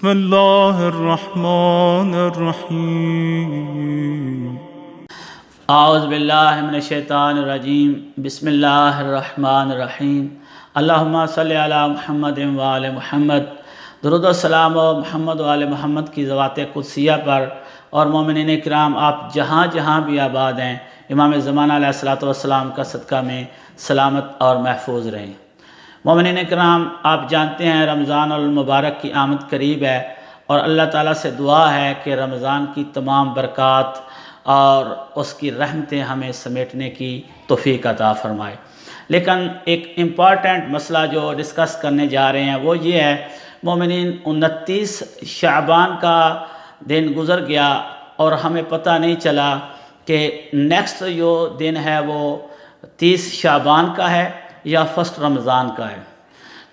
بسم اللہ الرحمن الرحیم اعوذ باللہ من الشیطان الرجیم بسم اللہ الرحمن الرحیم اللہم صلی علی محمد وآل محمد۔ درود و سلام و محمد وآل محمد کی ذوات قدسیہ پر اور مومنین کرام آپ جہاں جہاں بھی آباد ہیں، امام زمانہ علیہ الصلوۃ والسلام کا صدقہ میں سلامت اور محفوظ رہیں۔ مومنین کرام آپ جانتے ہیں رمضان المبارک کی آمد قریب ہے اور اللہ تعالیٰ سے دعا ہے کہ رمضان کی تمام برکات اور اس کی رحمتیں ہمیں سمیٹنے کی توفیق عطا فرمائے۔ لیکن ایک امپورٹنٹ مسئلہ جو ڈسکس کرنے جا رہے ہیں وہ یہ ہے، مومنین 29 شعبان کا دن گزر گیا اور ہمیں پتہ نہیں چلا کہ نیکسٹ جو دن ہے وہ 30 شعبان کا ہے یا فرسٹ رمضان کا ہے۔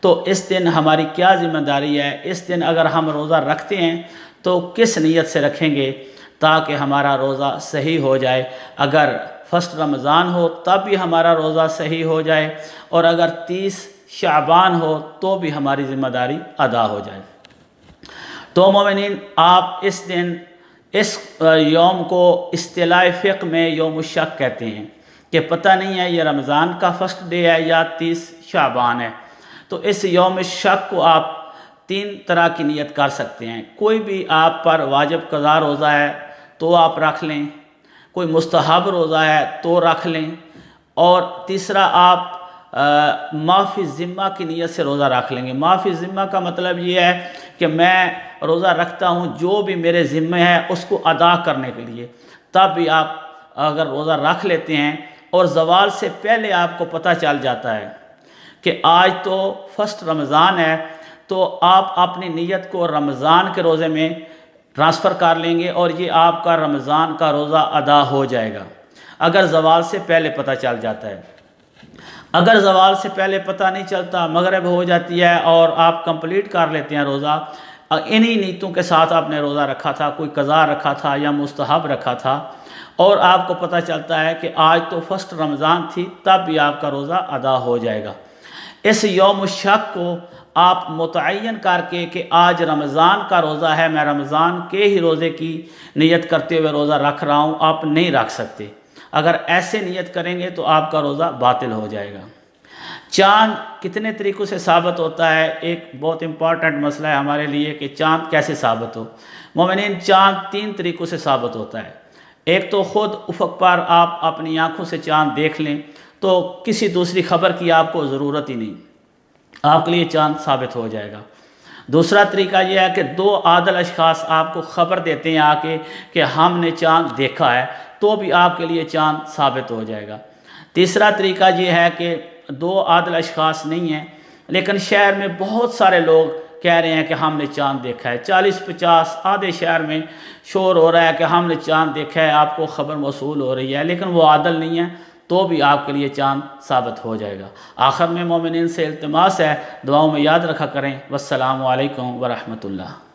تو اس دن ہماری کیا ذمہ داری ہے؟ اس دن اگر ہم روزہ رکھتے ہیں تو کس نیت سے رکھیں گے تاکہ ہمارا روزہ صحیح ہو جائے؟ اگر فرسٹ رمضان ہو تب بھی ہمارا روزہ صحیح ہو جائے، اور اگر 30 شعبان ہو تو بھی ہماری ذمہ داری ادا ہو جائے۔ تو مومنین آپ اس دن اس یوم کو اصطلاح فقہ میں یوم الشک کہتے ہیں کہ پتہ نہیں ہے یہ رمضان کا فرسٹ ڈے ہے یا 30 شعبان ہے۔ تو اس یوم شک کو آپ 3 طرح کی نیت کر سکتے ہیں۔ کوئی بھی آپ پر واجب قضا روزہ ہے تو آپ رکھ لیں، کوئی مستحب روزہ ہے تو رکھ لیں، اور تیسرا آپ معافی ذمہ کی نیت سے روزہ رکھ لیں گے۔ معافی ذمہ کا مطلب یہ ہے کہ میں روزہ رکھتا ہوں، جو بھی میرے ذمہ ہے اس کو ادا کرنے کے لیے، تب بھی آپ اگر روزہ رکھ لیتے ہیں اور زوال سے پہلے آپ کو پتہ چل جاتا ہے کہ آج تو فرسٹ رمضان ہے، تو آپ اپنی نیت کو رمضان کے روزے میں ٹرانسفر کر لیں گے اور یہ آپ کا رمضان کا روزہ ادا ہو جائے گا اگر زوال سے پہلے پتہ چل جاتا ہے۔ اگر زوال سے پہلے پتہ نہیں چلتا، مغرب ہو جاتی ہے اور آپ کمپلیٹ کر لیتے ہیں روزہ، انہی نیتوں کے ساتھ آپ نے روزہ رکھا تھا، کوئی قضا رکھا تھا یا مستحب رکھا تھا، اور آپ کو پتہ چلتا ہے کہ آج تو فرسٹ رمضان تھی، تب بھی آپ کا روزہ ادا ہو جائے گا۔ اس یوم الشک کو آپ متعین کر کے کہ آج رمضان کا روزہ ہے، میں رمضان کے ہی روزے کی نیت کرتے ہوئے روزہ رکھ رہا ہوں، آپ نہیں رکھ سکتے۔ اگر ایسے نیت کریں گے تو آپ کا روزہ باطل ہو جائے گا۔ چاند کتنے طریقوں سے ثابت ہوتا ہے؟ ایک بہت امپورٹنٹ مسئلہ ہے ہمارے لیے کہ چاند کیسے ثابت ہو۔ مومنین چاند 3 طریقوں سے ثابت ہوتا ہے۔ ایک تو خود افق پر آپ اپنی آنکھوں سے چاند دیکھ لیں تو کسی دوسری خبر کی آپ کو ضرورت ہی نہیں، آپ کے لیے چاند ثابت ہو جائے گا۔ دوسرا طریقہ یہ ہے کہ 2 عادل اشخاص آپ کو خبر دیتے ہیں آ کے کہ ہم نے چاند دیکھا ہے، تو بھی آپ کے لیے چاند ثابت ہو جائے گا۔ تیسرا طریقہ یہ ہے کہ 2 عادل اشخاص نہیں ہیں لیکن شہر میں بہت سارے لوگ کہہ رہے ہیں کہ ہم نے چاند دیکھا ہے، 40-50 آدھے شہر میں شور ہو رہا ہے کہ ہم نے چاند دیکھا ہے، آپ کو خبر موصول ہو رہی ہے، لیکن وہ عادل نہیں ہے، تو بھی آپ کے لیے چاند ثابت ہو جائے گا۔ آخر میں مومنین سے التماس ہے، دعاؤں میں یاد رکھا کریں۔ والسلام علیکم ورحمۃ اللہ۔